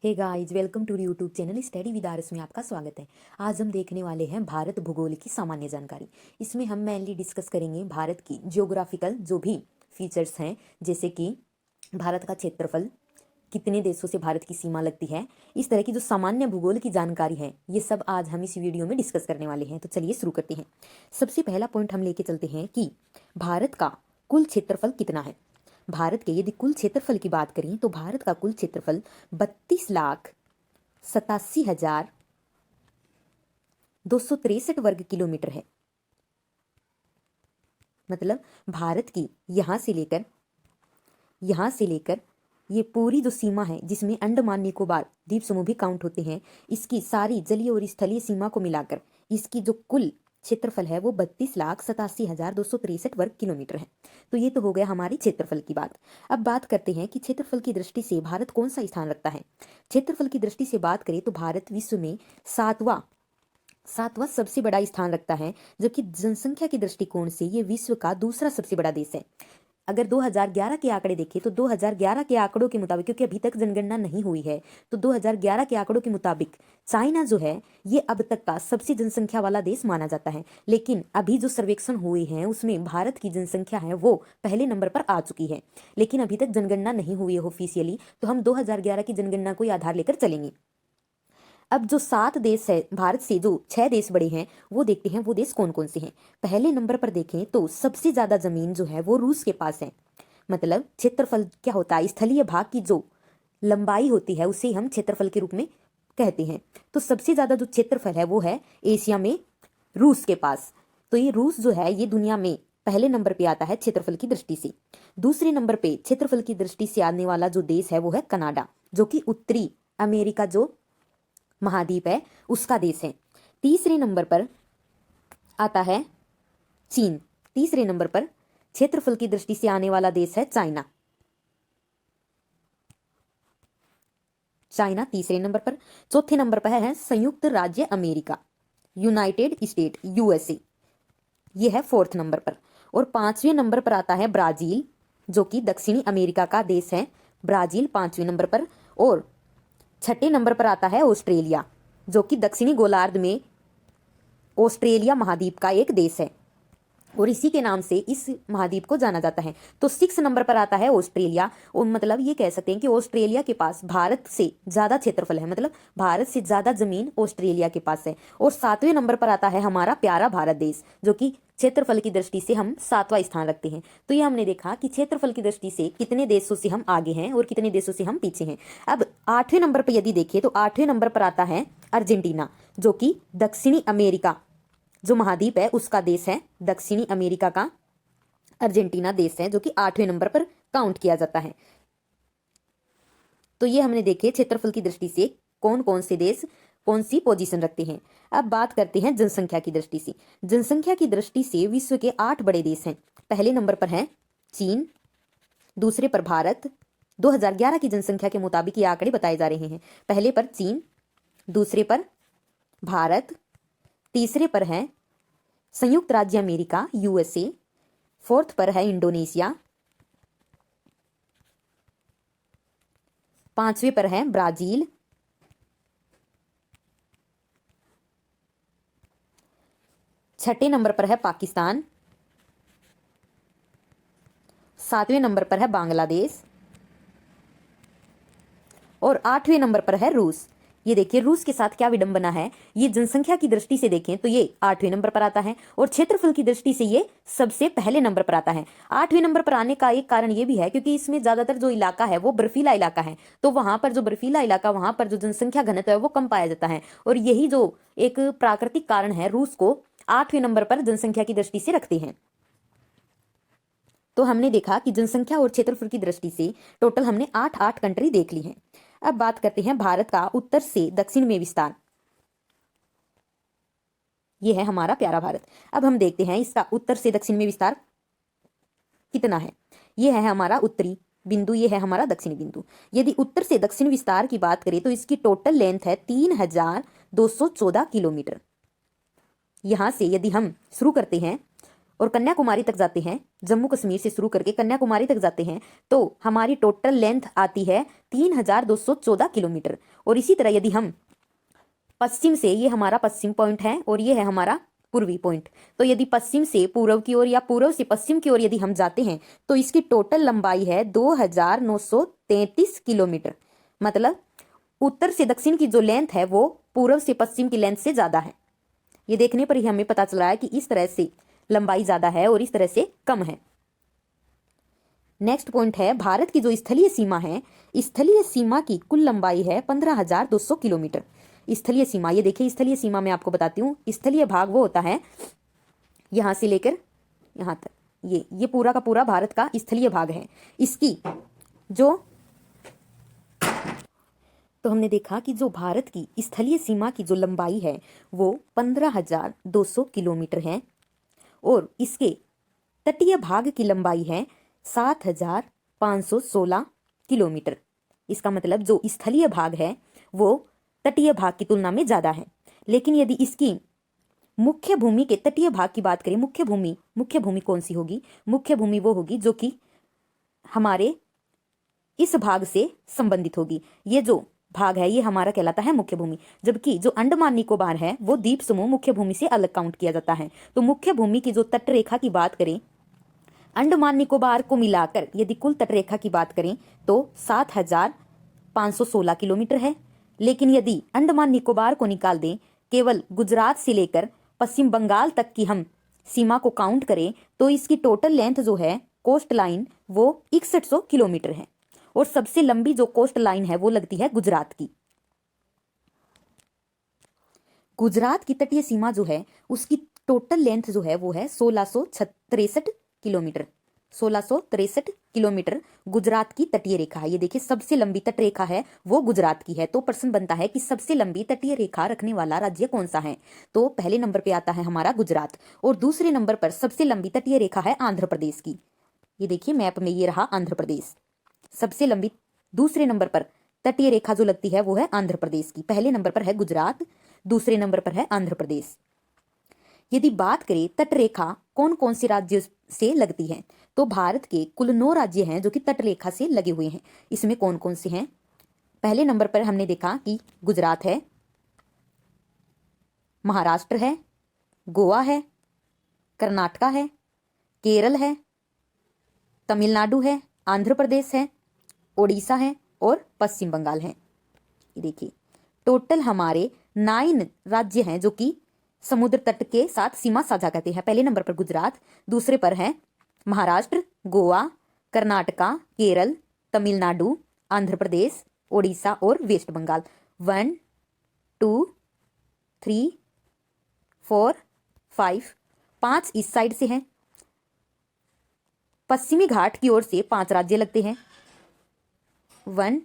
Hey guys, welcome to YouTube channel study with RS में आपका स्वागत है। आज हम देखने वाले हैं भारत भूगोल की सामान्य जानकारी। इसमें हम मेनली डिस्कस करेंगे भारत की जियोग्राफिकल जो भी फीचर्स हैं, जैसे कि भारत का क्षेत्रफल, कितने देशों से भारत की सीमा लगती है, इस तरह की जो सामान्य भूगोल की जानकारी है, ये सब आज हम इस वीडियो में डिस्कस करने वाले हैं। तो चलिए शुरू करते हैं। सबसे पहला पॉइंट हम लेके चलते हैं कि भारत का कुल क्षेत्रफल कितना है। भारत के यदि कुल क्षेत्रफल की बात करें तो भारत का कुल क्षेत्रफल 32,87,263 वर्ग किलोमीटर है। मतलब भारत की यहां से लेकर ये पूरी जो सीमा है, जिसमें अंडमान निकोबार द्वीप समूह भी काउंट होते हैं, इसकी सारी जलीय और स्थलीय सीमा को मिलाकर इसकी जो कुल क्षेत्रफल है वो 32,87,263 वर्ग किलोमीटर है। तो ये तो हो गया हमारी क्षेत्रफल की बात। अब बात करते हैं कि क्षेत्रफल की दृष्टि से भारत कौन सा स्थान रखता है। क्षेत्रफल की दृष्टि से बात करें तो भारत विश्व में सातवां सबसे बड़ा स्थान रखता है, जबकि जनसंख्या के दृष्टिकोण से ये विश्व का दूसरा सबसे बड़ा देश है। अगर 2011 के आंकड़े देखें तो 2011 के आंकड़ों के मुताबिक, क्योंकि अभी तक जनगणना नहीं हुई है, तो 2011 के आंकड़ों के मुताबिक चाइना जो है ये अब तक का सबसे जनसंख्या वाला देश माना जाता है। लेकिन अभी जो सर्वेक्षण हुए हैं उसमें भारत की जनसंख्या है वो पहले नंबर पर आ चुकी है, लेकिन अभी तक जनगणना नहीं हुई है ऑफिशियली। तो हम 2011 की जनगणना को आधार लेकर चलेंगे। अब जो 7 देश है भारत से, जो 6 देश बड़े हैं, वो देखते हैं वो देश कौन कौन से हैं। पहले नंबर पर देखें तो सबसे ज्यादा जमीन जो है वो रूस के पास है। मतलब क्षेत्रफल क्या होता है, स्थलीय भाग की जो लंबाई होती है उसे हम क्षेत्रफल के रूप में कहते हैं। तो सबसे ज्यादा जो क्षेत्रफल है वो है एशिया में रूस के पास। तो ये रूस जो है ये दुनिया में पहले नंबर पे आता है क्षेत्रफल की दृष्टि से। दूसरे नंबर पे क्षेत्रफल की दृष्टि से आने वाला जो देश है वो है कनाडा, जो कि उत्तरी अमेरिका जो महाद्वीप है उसका देश है। तीसरे नंबर पर आता है चीन। तीसरे नंबर पर क्षेत्रफल की दृष्टि से आने वाला देश है चाइना। चाइना तीसरे नंबर पर। चौथे नंबर पर है संयुक्त राज्य अमेरिका, यूनाइटेड स्टेट, यूएसए, यह है 4th नंबर पर। और 5वें नंबर पर आता है ब्राजील, जो कि दक्षिणी अमेरिका का देश है। ब्राजील 5वें नंबर पर। और 6ठे नंबर पर आता है ऑस्ट्रेलिया, जो कि दक्षिणी गोलार्ध में ऑस्ट्रेलिया महाद्वीप का एक देश है और इसी के नाम से इस महाद्वीप को जाना जाता है। तो 6 नंबर पर आता है ऑस्ट्रेलिया। और मतलब ये कह सकते हैं कि ऑस्ट्रेलिया के पास भारत से ज्यादा क्षेत्रफल है, मतलब भारत से ज्यादा जमीन ऑस्ट्रेलिया के पास है। और 7वें नंबर पर आता है हमारा प्यारा भारत देश, जो कि क्षेत्रफल की दृष्टि से हम 7वां स्थान रखते हैं। तो ये हमने देखा कि क्षेत्रफल की दृष्टि से कितने देशों से हम आगे हैं और कितने देशों से हम पीछे हैं। अब 8वें नंबर पर यदि देखें तो 8वें नंबर पर आता है अर्जेंटीना, जो कि दक्षिणी अमेरिका जो महाद्वीप है उसका देश है। दक्षिणी अमेरिका का अर्जेंटीना देश है, जो कि 8वें नंबर पर काउंट किया जाता है। तो ये हमने देखे क्षेत्रफल की दृष्टि से कौन कौन से देश कौन सी पोजीशन रखते हैं। अब बात करते हैं जनसंख्या की दृष्टि से। जनसंख्या की दृष्टि से विश्व के 8 बड़े देश हैं। पहले नंबर पर है चीन, दूसरे पर भारत। 2011 की जनसंख्या के मुताबिक ये आंकड़े बताए जा रहे हैं। पहले पर चीन, दूसरे पर भारत, तीसरे पर है संयुक्त राज्य अमेरिका, यूएसए, 4th पर है इंडोनेशिया, 5वें पर है ब्राजील, 6ठे नंबर पर है पाकिस्तान, 7वें नंबर पर है बांग्लादेश और 8वें नंबर पर है रूस। ये देखिए रूस के साथ क्या विडंबना है। ये जनसंख्या की दृष्टि से देखें तो ये 8वें नंबर पर आता है और क्षेत्रफल की दृष्टि से ये सबसे पहले नंबर पर आता है। 8वें नंबर पर आने का एक कारण ये भी है क्योंकि इसमें ज्यादातर जो इलाका है वो बर्फीला इलाका है। तो वहां पर जो बर्फीला इलाका, वहां पर जो जनसंख्या घनत्व है वो कम पाया जाता है और यही जो एक प्राकृतिक कारण है रूस को 8वें नंबर पर जनसंख्या की दृष्टि से रखते हैं। तो हमने देखा कि जनसंख्या और क्षेत्रफल की दृष्टि से टोटल हमने 8 कंट्री देख ली हैं। अब बात करते हैं भारत का उत्तर से दक्षिण में विस्तार। यह है हमारा प्यारा भारत। अब हम देखते हैं इसका उत्तर से दक्षिण में विस्तार कितना है। यह है हमारा उत्तरी बिंदु, यह है हमारा दक्षिणी बिंदु। यदि उत्तर से दक्षिण विस्तार की बात करें तो इसकी टोटल लेंथ है 3,214 किलोमीटर। यहां से यदि हम शुरू करते हैं और कन्याकुमारी तक जाते हैं, जम्मू कश्मीर से शुरू करके कन्याकुमारी तक जाते हैं, तो हमारी टोटल लेंथ आती है 3214 किलोमीटर। और इसी तरह यदि हम पश्चिम से, ये हमारा पश्चिम पॉइंट है और ये है हमारा पूर्वी पॉइंट, तो यदि पश्चिम से पूर्व की ओर या पूर्व से पश्चिम की ओर यदि हम जाते हैं तो इसकी टोटल लंबाई है 2933 किलोमीटर। मतलब उत्तर से दक्षिण की जो लेंथ है वो पूर्व से पश्चिम की लेंथ से ज्यादा है। ये देखने पर ही हमें पता चल रहा है कि इस तरह से लंबाई ज्यादा है और इस तरह से कम है। नेक्स्ट पॉइंट है भारत की जो स्थलीय सीमा है, स्थलीय सीमा की कुल लंबाई है 15,200 किलोमीटर। स्थलीय सीमा, ये देखिए स्थलीय सीमा मैं आपको बताती हूँ। स्थलीय भाग वो होता है यहां से लेकर यहां तक, ये पूरा का पूरा भारत का स्थलीय भाग है। इसकी जो, तो हमने देखा कि जो भारत की स्थलीय सीमा की जो लंबाई है वो 15,200 किलोमीटर है और इसके तटीय भाग की लंबाई है 7,516 किलोमीटर। इसका मतलब जो स्थलीय भाग है वो तटीय भाग की तुलना में ज्यादा है। लेकिन यदि इसकी मुख्य भूमि के तटीय भाग की बात करें, मुख्य भूमि कौन सी होगी? मुख्य भूमि वो होगी जो कि हमारे इस भाग से संबंधित होगी। ये जो भाग है ये हमारा कहलाता है मुख्य भूमि, जबकि जो अंडमान निकोबार है वो द्वीप समूह मुख्य भूमि से अलग काउंट किया जाता है। तो मुख्य भूमि की जो तटरेखा की बात करें, अंडमान निकोबार को मिलाकर यदि कुल तटरेखा की बात करें तो 7,516 किलोमीटर है। लेकिन यदि अंडमान निकोबार को निकाल दें, केवल गुजरात से लेकर पश्चिम बंगाल तक की हम सीमा को काउंट करें तो इसकी टोटल लेंथ जो है कोस्ट लाइन वो 6100 किलोमीटर है। और सबसे लंबी जो कोस्ट लाइन है वो लगती है गुजरात की। गुजरात की तटीय सीमा जो है उसकी टोटल लेंथ जो है वो है 1663 किलोमीटर। 1663 किलोमीटर गुजरात की तटीय रेखा है। ये देखिए सबसे लंबी तटरेखा है वो गुजरात की है। तो प्रश्न बनता है कि सबसे लंबी तटीय रेखा रखने वाला राज्य कौन सा है? तो पहले नंबर पे आता है हमारा गुजरात और दूसरे नंबर पर सबसे लंबी तटीय रेखा है आंध्र प्रदेश की। ये देखिए मैप में ये रहा आंध्र प्रदेश सबसे लंबी। दूसरे नंबर पर तटीय रेखा जो लगती है वो है आंध्र प्रदेश की। पहले नंबर पर है गुजरात, दूसरे नंबर पर है आंध्र प्रदेश। यदि बात करें तटरेखा कौन कौन से राज्यों से लगती है, तो भारत के कुल 9 राज्य हैं जो कि तटरेखा से लगे हुए हैं। इसमें कौन कौन से हैं? पहले नंबर पर हमने देखा कि गुजरात है, महाराष्ट्र है, गोवा है, कर्नाटका है, केरल है, तमिलनाडु है, आंध्र प्रदेश है, ओडिशा है और पश्चिम बंगाल है। ये देखिए टोटल हमारे 9 राज्य हैं जो कि समुद्र तट के साथ सीमा साझा करते हैं। पहले नंबर पर गुजरात, दूसरे पर है महाराष्ट्र, गोवा, कर्नाटका, केरल, तमिलनाडु, आंध्र प्रदेश, ओडिशा और वेस्ट बंगाल। 1 2 3 4 5, 5 इस साइड से हैं। पश्चिमी घाट की ओर से 5 राज्य लगते हैं। 1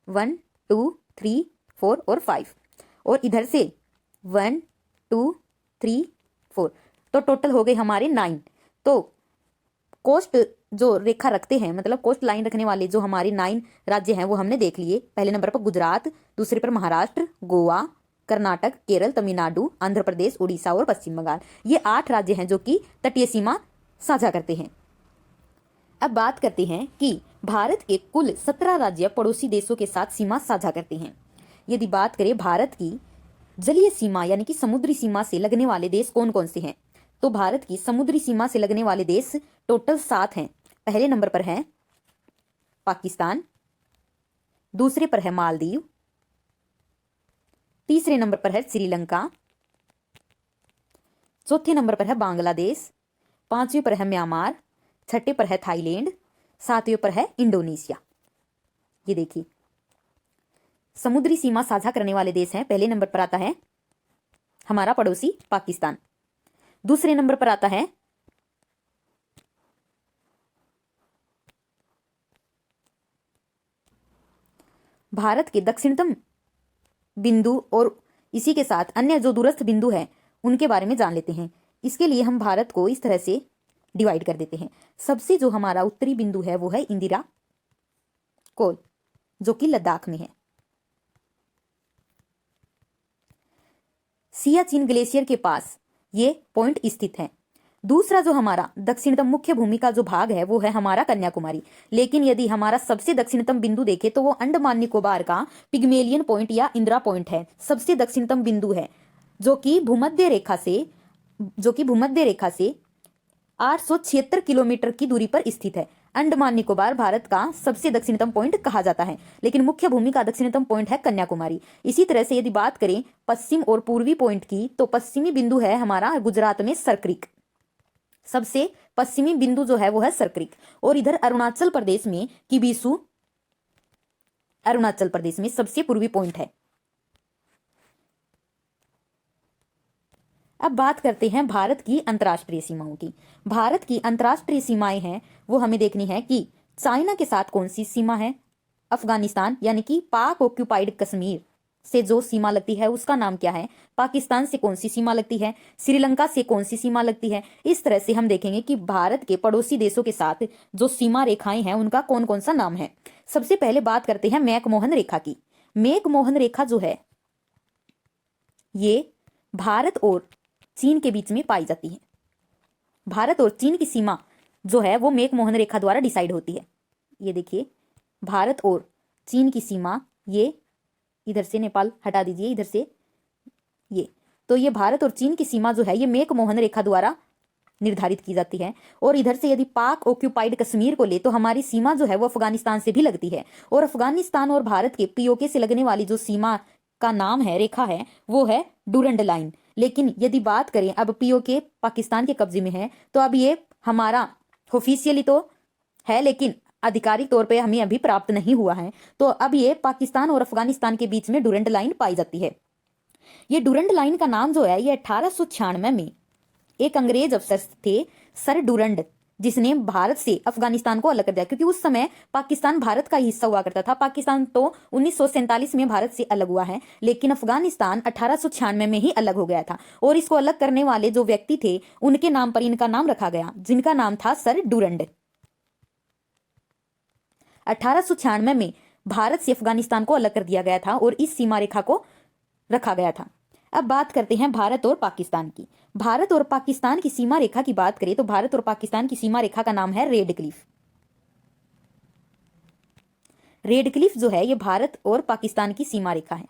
1 2 3 4 और 5 और इधर से 1 2 3 4, तो टोटल हो गए हमारे 9। तो कोस्ट जो रेखा रखते हैं, मतलब कोस्ट लाइन रखने वाले जो हमारे 9 राज्य हैं वो हमने देख लिए। पहले नंबर पर गुजरात, दूसरे पर महाराष्ट्र, गोवा, कर्नाटक, केरल, तमिलनाडु, आंध्र प्रदेश, उड़ीसा और पश्चिम बंगाल। ये 8 राज्य हैं जो कि तटीय सीमा साझा करते हैं। अब बात करते हैं कि भारत के कुल 17 राज्य पड़ोसी देशों के साथ सीमा साझा करते हैं। यदि बात करें भारत की जलीय सीमा यानी कि समुद्री सीमा से लगने वाले देश कौन कौन से हैं, तो भारत की समुद्री सीमा से लगने वाले देश टोटल 7 हैं। पहले नंबर पर है पाकिस्तान, दूसरे पर है मालदीव, तीसरे नंबर पर है श्रीलंका, चौथे नंबर पर है बांग्लादेश, 5वें पर है म्यांमार, 6ठे पर है थाईलैंड, 7वें पर है इंडोनेशिया। ये देखिए समुद्री सीमा साझा करने वाले देश हैं। पहले नंबर पर आता है हमारा पड़ोसी पाकिस्तान, दूसरे नंबर पर आता है भारत के दक्षिणतम बिंदु और इसी के साथ अन्य जो दूरस्थ बिंदु है उनके बारे में जान लेते हैं। इसके लिए हम भारत को इस तरह से डिवाइड कर देते हैं। सबसे जो हमारा उत्तरी बिंदु है वो है इंदिरा कोल जो कि लद्दाख में है। सियाचिन ग्लेशियर के पास ये पॉइंट स्थित है। दूसरा जो हमारा दक्षिणतम मुख्य भूमि का जो भाग है वो है हमारा कन्याकुमारी। लेकिन यदि हमारा सबसे दक्षिणतम बिंदु देखे तो वो अंडमान निकोबार का पिग्मेलियन पॉइंट या इंदिरा पॉइंट है, सबसे दक्षिणतम बिंदु है, जो कि भूमध्य रेखा से 876 किलोमीटर की दूरी पर स्थित है। अंडमान निकोबार भारत का सबसे दक्षिणतम पॉइंट कहा जाता है, लेकिन मुख्य भूमि का दक्षिणतम पॉइंट है कन्याकुमारी। इसी तरह से यदि बात करें पश्चिम और पूर्वी पॉइंट की, तो पश्चिमी बिंदु है हमारा गुजरात में सरक्रिक, सबसे पश्चिमी बिंदु जो है वो है सरक्रिक। और इधर अरुणाचल प्रदेश में किबिसु, अरुणाचल प्रदेश में सबसे पूर्वी पॉइंट है। अब बात करते हैं भारत की अंतर्राष्ट्रीय सीमाओं की। भारत की अंतर्राष्ट्रीय सीमाएं हैं वो हमें देखनी है कि चाइना के साथ कौन सी सीमा है, अफगानिस्तान यानी कि पाक ऑक्यूपाइड कश्मीर से जो सीमा लगती है उसका नाम क्या है, पाकिस्तान से कौन सी सीमा लगती है, श्रीलंका से कौन सी सीमा लगती है। इस तरह से हम देखेंगे कि भारत के पड़ोसी देशों के साथ जो सीमा रेखाएं हैं उनका कौन कौन सा नाम है। सबसे पहले बात करते हैं मैकमोहन रेखा की। मैकमोहन रेखा जो है ये भारत और चीन के बीच में पाई जाती है। भारत और चीन की सीमा जो है वो मैकमोहन रेखा द्वारा डिसाइड होती है। ये देखिए, भारत और चीन की सीमा, ये इधर से नेपाल हटा दीजिए, इधर से ये, तो ये भारत और चीन की सीमा जो है ये मैकमोहन रेखा द्वारा निर्धारित की जाती है। और इधर से यदि पाक ऑक्यूपाइड कश्मीर को ले तो हमारी सीमा जो है वो अफगानिस्तान से भी लगती है। और अफगानिस्तान और भारत के पीओके से लगने वाली जो सीमा का नाम है, रेखा है, वो है डूरंड लाइन। लेकिन यदि बात करें अब पीओके पाकिस्तान के कब्जे में है, तो अब ये हमारा ऑफिशियली तो है लेकिन आधिकारिक तौर पे हमें अभी प्राप्त नहीं हुआ है। तो अब ये पाकिस्तान और अफगानिस्तान के बीच में डूरंड लाइन पाई जाती है। ये डूरंड लाइन का नाम जो है ये 1896 में एक अंग्रेज अफसर थे, सर डूरंड, जिसने भारत से अफगानिस्तान को अलग कर दिया, क्योंकि उस समय पाकिस्तान भारत का हिस्सा हुआ करता था। पाकिस्तान तो 1947 में भारत से अलग हुआ है, लेकिन अफगानिस्तान 1896 में ही अलग हो गया था। और इसको अलग करने वाले जो व्यक्ति थे उनके नाम पर इनका नाम रखा गया, जिनका नाम था सर डूरंड। 1896 में भारत से अफगानिस्तान को अलग कर दिया गया था और इस सीमा रेखा को रखा गया था। अब बात करते हैं भारत और पाकिस्तान की। भारत और पाकिस्तान की सीमा रेखा की बात करें तो भारत और पाकिस्तान की सीमा रेखा का नाम है रेड क्लिफ। रेड क्लिफ जो है ये भारत और पाकिस्तान की सीमा रेखा है।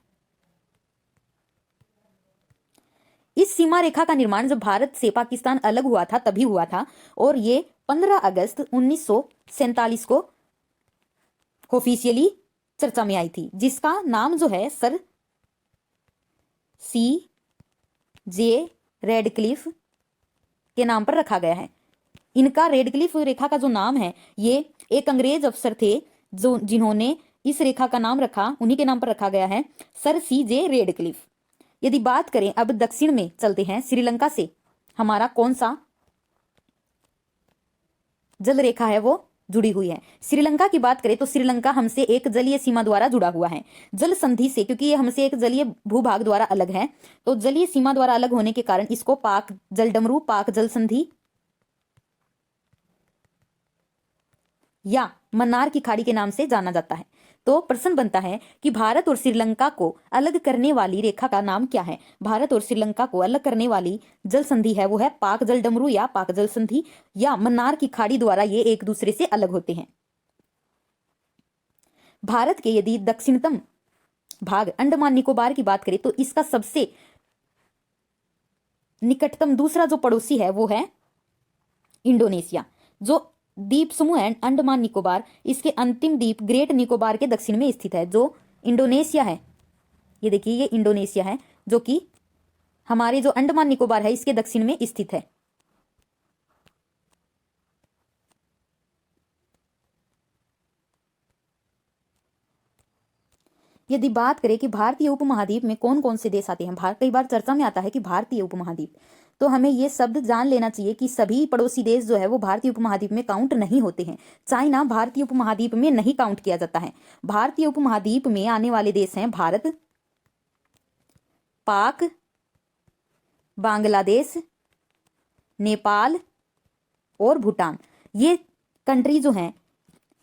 इस सीमा रेखा का निर्माण जब भारत से पाकिस्तान अलग हुआ था तभी हुआ था, और ये 15 अगस्त 1947 को ऑफिशियली चर्चा में आई थी, जिसका नाम जो है सर CJ रेडक्लिफ के नाम पर रखा गया है। इनका रेडक्लिफ रेखा का जो नाम है ये एक अंग्रेज अफसर थे जो जिन्होंने इस रेखा का नाम रखा, उन्हीं के नाम पर रखा गया है, सर CJ रेडक्लिफ। यदि बात करें अब दक्षिण में चलते हैं, श्रीलंका से हमारा कौन सा जल रेखा है वो जुड़ी हुई है। श्रीलंका की बात करें तो श्रीलंका हमसे एक जलीय सीमा द्वारा जुड़ा हुआ है, जल संधि से, क्योंकि ये हमसे एक जलीय भूभाग द्वारा अलग है। तो जलीय सीमा द्वारा अलग होने के कारण इसको पाक जल डमरू, पाक जल संधि या मन्नार की खाड़ी के नाम से जाना जाता है। तो प्रश्न बनता है कि भारत और श्रीलंका को अलग करने वाली रेखा का नाम क्या है। भारत और श्रीलंका को अलग करने वाली जल संधि है वो है पाक जल डमरू या पाक जल संधि या मन्नार की खाड़ी द्वारा ये एक दूसरे से अलग होते हैं। भारत के यदि दक्षिणतम भाग अंडमान निकोबार की बात करें तो इसका सबसे निकटतम दूसरा जो पड़ोसी है वो है इंडोनेशिया। जो द्वीप समूह है अंडमान निकोबार, इसके अंतिम द्वीप ग्रेट निकोबार के दक्षिण में स्थित है, जो इंडोनेशिया है। ये देखिए, ये इंडोनेशिया है जो कि हमारे जो अंडमान निकोबार है इसके दक्षिण में स्थित है। यदि बात करें कि भारतीय उपमहाद्वीप में कौन कौन से देश आते हैं, कई बार चर्चा में आता है कि भारतीय उपमहाद्वीप, तो हमें यह शब्द जान लेना चाहिए कि सभी पड़ोसी देश जो है वो भारतीय उपमहाद्वीप में काउंट नहीं होते हैं। चाइना भारतीय उपमहाद्वीप में नहीं काउंट किया जाता है। भारतीय उपमहाद्वीप में आने वाले देश हैं भारत, पाक, बांग्लादेश, नेपाल और भूटान। ये कंट्री जो हैं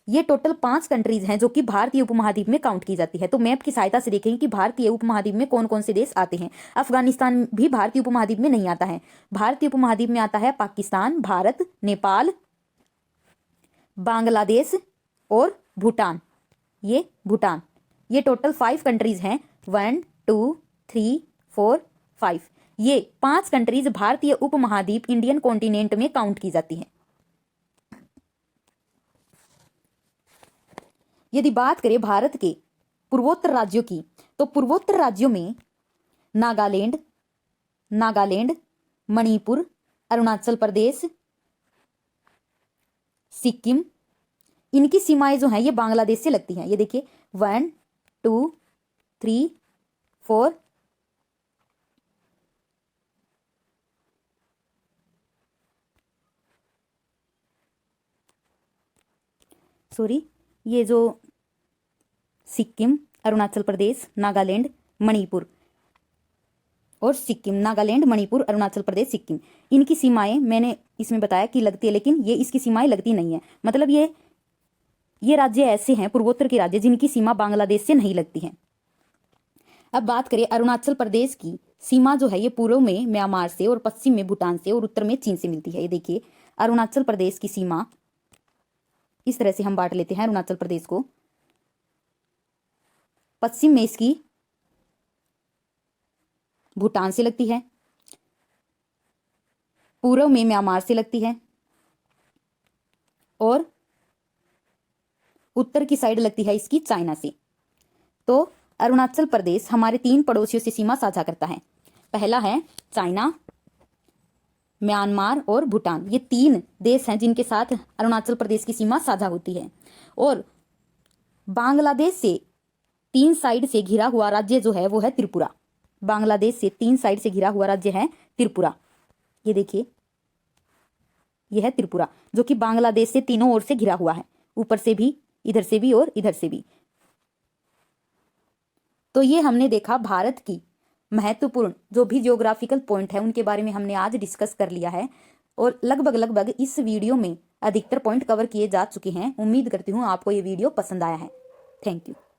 ये टोटल 5 कंट्रीज हैं जो कि भारतीय उपमहाद्वीप में काउंट की जाती है। तो मैप की सहायता से देखेंगे कि भारतीय उपमहाद्वीप में कौन कौन से देश आते हैं। अफगानिस्तान भी भारतीय उपमहाद्वीप में नहीं आता है। भारतीय उपमहाद्वीप में आता है पाकिस्तान, भारत, नेपाल, बांग्लादेश और भूटान। ये भूटान, ये टोटल 5 कंट्रीज हैं। 1 2 3 4 5, ये 5 कंट्रीज भारतीय उपमहाद्वीप इंडियन कॉन्टिनेंट में काउंट की जाती हैं। यदि बात करें भारत के पूर्वोत्तर राज्यों की, तो पूर्वोत्तर राज्यों में नागालैंड, मणिपुर, अरुणाचल प्रदेश, सिक्किम, इनकी सीमाएं जो हैं ये बांग्लादेश से लगती हैं। ये देखिए 1 2 3 4, सॉरी, ये जो सिक्किम, अरुणाचल प्रदेश, नागालैंड, मणिपुर और सिक्किम, नागालैंड, मणिपुर, अरुणाचल प्रदेश, सिक्किम, इनकी सीमाएं मैंने इसमें बताया कि लगती है, लेकिन ये इसकी सीमाएं लगती नहीं है। मतलब ये राज्य ऐसे हैं, पूर्वोत्तर के राज्य, जिनकी सीमा बांग्लादेश से नहीं लगती है। अब बात करें अरुणाचल प्रदेश की, सीमा जो है ये पूर्व में म्यांमार से और पश्चिम में भूटान से और उत्तर में चीन से मिलती है। ये देखिए अरुणाचल प्रदेश की सीमा इस तरह से हम बांट लेते हैं अरुणाचल प्रदेश को। पश्चिम में इसकी भूटान से लगती है, पूर्व में म्यांमार से लगती है और उत्तर की साइड लगती है इसकी चाइना से। तो अरुणाचल प्रदेश हमारे 3 पड़ोसियों से सीमा साझा करता है। पहला है चाइना, म्यांमार और भूटान। ये 3 देश हैं जिनके साथ अरुणाचल प्रदेश की सीमा साझा होती है। और बांग्लादेश से 3 साइड से घिरा हुआ राज्य जो है वो है त्रिपुरा। बांग्लादेश से 3 साइड से घिरा हुआ राज्य है त्रिपुरा। ये देखिए यह है त्रिपुरा, जो कि बांग्लादेश से तीनों ओर से घिरा हुआ है, ऊपर से भी, इधर से भी और इधर से भी। तो ये हमने देखा भारत की महत्वपूर्ण जो भी ज्योग्राफिकल पॉइंट है उनके बारे में हमने आज डिस्कस कर लिया है। और लगभग इस वीडियो में अधिकतर पॉइंट कवर किए जा चुके हैं। उम्मीद करती हूँ आपको ये वीडियो पसंद आया है। Thank you.